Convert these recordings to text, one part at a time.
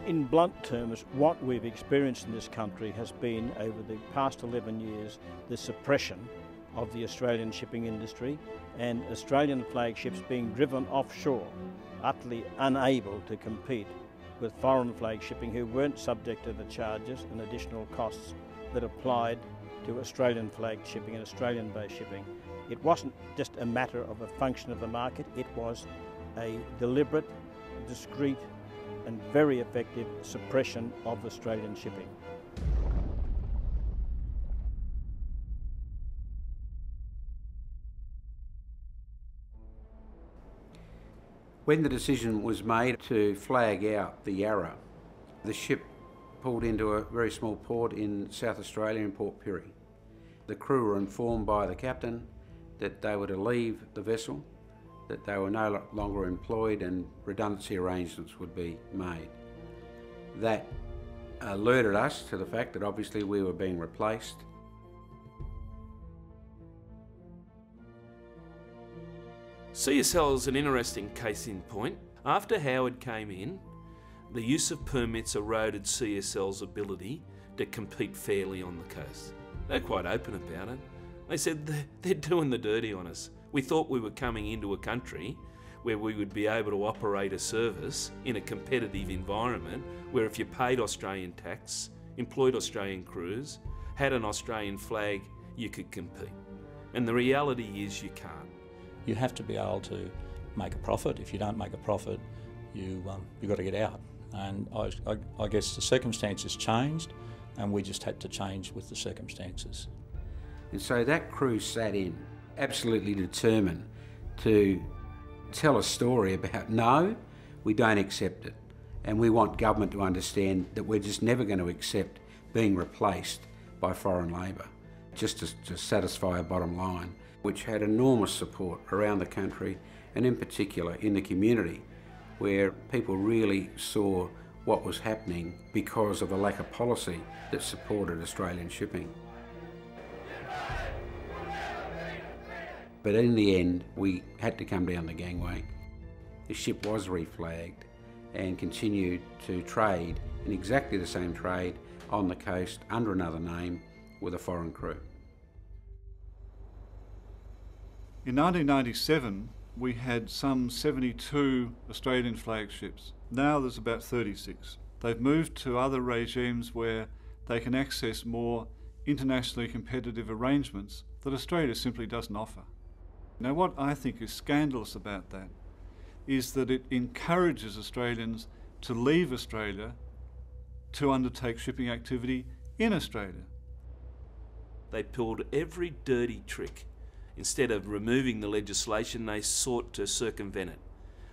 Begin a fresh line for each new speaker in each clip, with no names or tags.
In blunt terms, what we've experienced in this country has been, over the past 11 years, the suppression of the Australian shipping industry and Australian flagships being driven offshore, utterly unable to compete with foreign flag shipping who weren't subject to the charges and additional costs that applied to Australian flag shipping and Australian-based shipping. It wasn't just a matter of a function of the market, it was a deliberate, discreet and very effective suppression of Australian shipping.
When the decision was made to flag out the Yarra, the ship pulled into a very small port in South Australia in Port Pirie. The crew were informed by the captain that they were to leave the vessel, that they were no longer employed and redundancy arrangements would be made. That alerted us to the fact that obviously we were being replaced.
CSL is an interesting case in point. After Howard came in, the use of permits eroded CSL's ability to compete fairly on the coast. They're quite open about it. They said they're doing the dirty on us. We thought we were coming into a country where we would be able to operate a service in a competitive environment where if you paid Australian tax, employed Australian crews, had an Australian flag, you could compete. And the reality is you can't.
You have to be able to make a profit. If you don't make a profit, you've got to get out. And I guess the circumstances changed and we just had to change with the circumstances.
And so that crew sat in, absolutely determined to tell a story about, no, we don't accept it. And we want government to understand that we're just never going to accept being replaced by foreign labour, just to satisfy a bottom line, which had enormous support around the country and in particular in the community, where people really saw what was happening because of a lack of policy that supported Australian shipping. But in the end, we had to come down the gangway. The ship was reflagged and continued to trade in exactly the same trade on the coast under another name with a foreign crew.
In 1997, we had some 72 Australian flagships. Now there's about 36. They've moved to other regimes where they can access more internationally competitive arrangements that Australia simply doesn't offer. Now, what I think is scandalous about that is that it encourages Australians to leave Australia to undertake shipping activity in Australia.
They pulled every dirty trick. Instead of removing the legislation, they sought to circumvent it.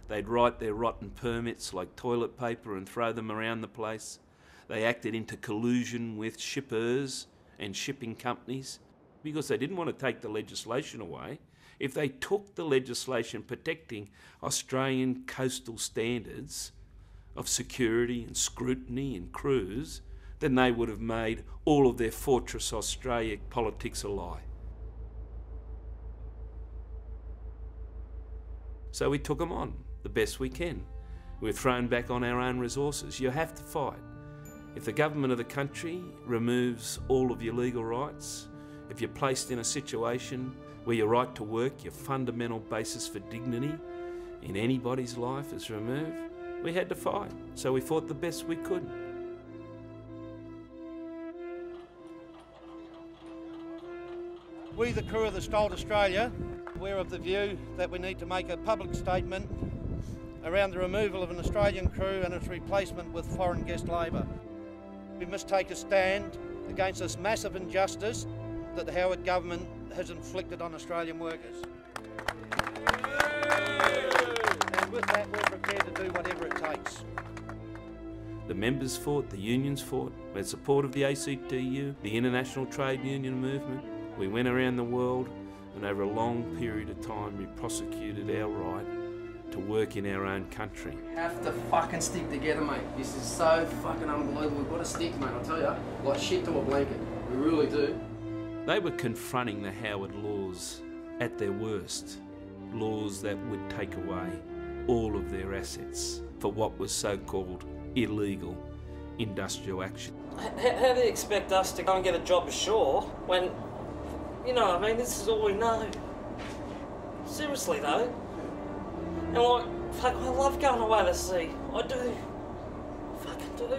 They'd write their rotten permits like toilet paper and throw them around the place. They acted into collusion with shippers and shipping companies because they didn't want to take the legislation away. If they took the legislation protecting Australian coastal standards of security and scrutiny and crews, then they would have made all of their Fortress Australia politics a lie. So we took them on the best we can. We're thrown back on our own resources. You have to fight. If the government of the country removes all of your legal rights, if you're placed in a situation where your right to work, your fundamental basis for dignity in anybody's life is removed, we had to fight. So we fought the best we could.
We, the crew of the Stolt Australia, we're of the view that we need to make a public statement around the removal of an Australian crew and its replacement with foreign guest labour. We must take a stand against this massive injustice that the Howard government has inflicted on Australian workers. And with that, we're prepared to do whatever it takes.
The members fought, the unions fought, we had support of the ACTU, the International Trade Union movement. We went around the world and over a long period of time we prosecuted our right to work in our own country.
We have to fucking stick together, mate. This is so fucking unbelievable. We've got to stick, mate, I'll tell you. Like shit to a blanket. We really do.
They were confronting the Howard laws at their worst. Laws that would take away all of their assets for what was so-called illegal industrial action.
How do you expect us to go and get a job ashore when, you know what I mean, this is all we know? Seriously though. And like, fuck, I love going away to sea. I do. I fucking do.